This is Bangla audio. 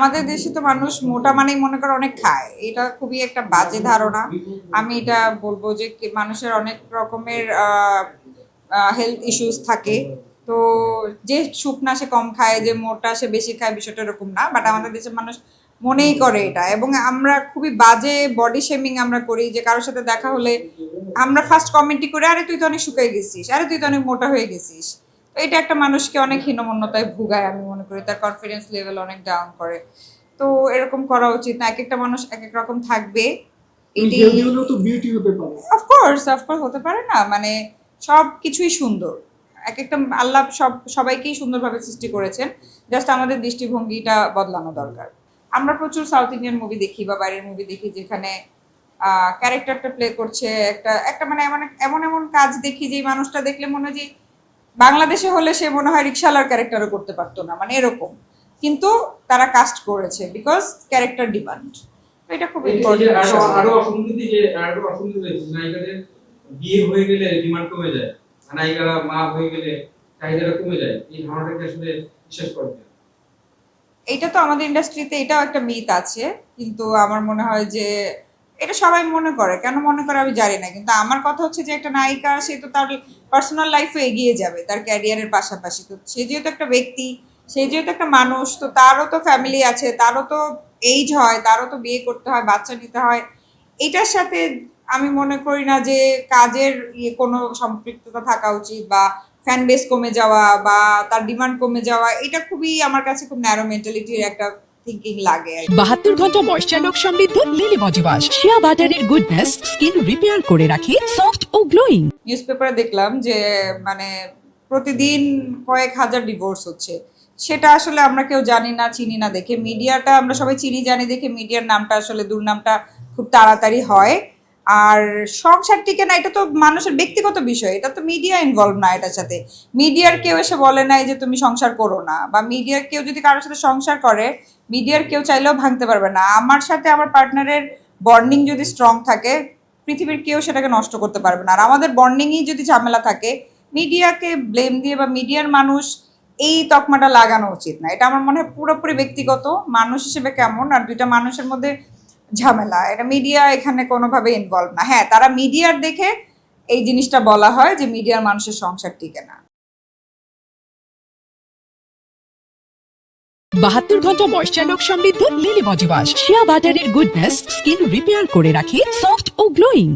আমাদের দেশে তো মানুষ মোটা মানেই মনে করে অনেক খায়, এটা খুবই একটা বাজে ধারণা। আমি এটা বলবো যে মানুষের অনেক রকমের হেলথ ইস্যুস থাকে। তো যে শুকনা সে কম খায়, যে মোটা সে বেশি খায়, বিষয়টা এরকম না। বাট আমাদের দেশের মানুষ মনেই করে এটা, এবং আমরা খুবই বাজে বডি শেমিং আমরা করি, যে কারোর সাথে দেখা হলে আমরা ফার্স্ট কমেন্টই করি, আরে তুই তো অনেক শুকিয়ে গেছিস, আরে তুই তো অনেক মোটা হয়ে গেছিস। তো এটা একটা মানুষকে অনেক হীনমন্যতায় ভুগায়, আমি মনে করি তার কনফিডেন্স লেভেল অনেক ডাউন করে। তো এরকম করা উচিত না, এক একটা মানুষ এক এক রকম থাকবে। এটি অফকোর্স অফকোর্স হতে পারে না, মানে সব কিছুই সুন্দর। এক একটা আল্লাহ সবাইকেই সুন্দরভাবে সৃষ্টি করেছেন, জাস্ট আমাদের দৃষ্টিভঙ্গিটা বদলানো দরকার। আমরা প্রচুর সাউথ ইন্ডিয়ান মুভি দেখি বা বাইরের মুভি দেখি, যেখানে ক্যারেক্টারটা প্লে করছে একটা একটা মানে এমন এমন এমন কাজ দেখি যে মানুষটা দেখলে মনে হয় যে বাংলাদেশে হলে সে মনে হয় রিক্সাওয়ালার ক্যারেক্টারও করতে পারতো না, মানে এরকম। কিন্তু তারা কাস্ট করেছে বিকজ ক্যারেক্টার ডিমান্ড। এটা খুব ইম্পর্টেন্ট। আরো অসঙ্গতি যে আরো অসঙ্গতি রয়েছে, নায়িকাদের বিয়ে হয়ে গেলে ডিমান্ড কমে যায়, নায়িকারা মা হয়ে গেলে চাহিদাটা কমে যায়, এই ধারণাটাকে আসলে বিশ্বাস করেন? এটা তো আমাদের ইন্ডাস্ট্রিতে এটাও একটা মিথ আছে, কিন্তু আমার মনে হয় যে এটা সবাই মনে করে, কেন মনে করে আমি জানি না। কিন্তু আমার কথা হচ্ছে যে একটা নায়িকা সে তো তার পার্সোনাল লাইফে এগিয়ে যাবে তার ক্যারিয়ারের পাশাপাশি। তো সে যেহেতু একটা ব্যক্তি, সে যেহেতু একটা মানুষ, তো তারও তো ফ্যামিলি আছে, তারও তো এইজ হয়, তারও তো বিয়ে করতে হয়, বাচ্চা নিতে হয়। এটার সাথে আমি মনে করি না যে কাজের কোনো সম্পৃক্ততা থাকা উচিত, বা ফ্যান বেস কমে যাওয়া বা তার ডিমান্ড কমে যাওয়া। এটা খুবই আমার কাছে খুব ন্যারো মেন্টালিটির একটা থিঙ্কিং লাগে। 72 ঘন্টা ময়েশ্চার লক সমৃদ্ধ লিলি বডি ওয়াশ, শিয়া বাটারের গুডনেস স্কিন রিপেয়ার করে রাখে সফট ও গ্লোয়িং। নিউজ পেপারে দেখলাম যে মানে প্রতিদিন কয়েক হাজার ডিভোর্স হচ্ছে। সেটা আসলে আমরা কেউ জানি না, চিনি না দেখে, মিডিয়াটা আমরা সবাই চিনি জানি দেখে মিডিয়ার নামটা আসলে দুর্নামটা খুব তাড়াতাড়ি হয়। আর সংসার টিকে না, এটা তো মানুষের ব্যক্তিগত বিষয়, এটা তো মিডিয়া ইনভলভ না এটার সাথে। মিডিয়ার কেউ এসে বলে নাই যে তুমি সংসার করো না, বা মিডিয়ার কেউ যদি কারোর সাথে সংসার করে, মিডিয়ার কেউ চাইলেও ভাঙতে পারবে না। আমার সাথে আমার পার্টনারের বন্ডিং যদি স্ট্রং থাকে, পৃথিবীর কেউ সেটাকে নষ্ট করতে পারবে না। আর আমাদের বন্ডিংই যদি ঝামেলা থাকে, মিডিয়াকে ব্লেম দিয়ে বা মিডিয়ার মানুষ এই তকমাটা লাগানো উচিত না। এটা আমার মনে হয় পুরোপুরি ব্যক্তিগত, মানুষ হিসেবে কেমন আর দুইটা মানুষের মধ্যে ঝামেলা, এটা মিডিয়া এখানে কোনোভাবে ইনভলভ না। হ্যাঁ, তারা মিডিয়ার দেখে এই জিনিসটা বলা হয় যে মিডিয়ার মানুষের সংসার টিকে না। 72 ঘন্টা ময়েশ্চার লক সমৃদ্ধ লিলি বডি ওয়াশ, শিয়া বাটারের গুডনেস স্কিন রিপেয়ার করে রাখে সফট ও গ্লোয়িং।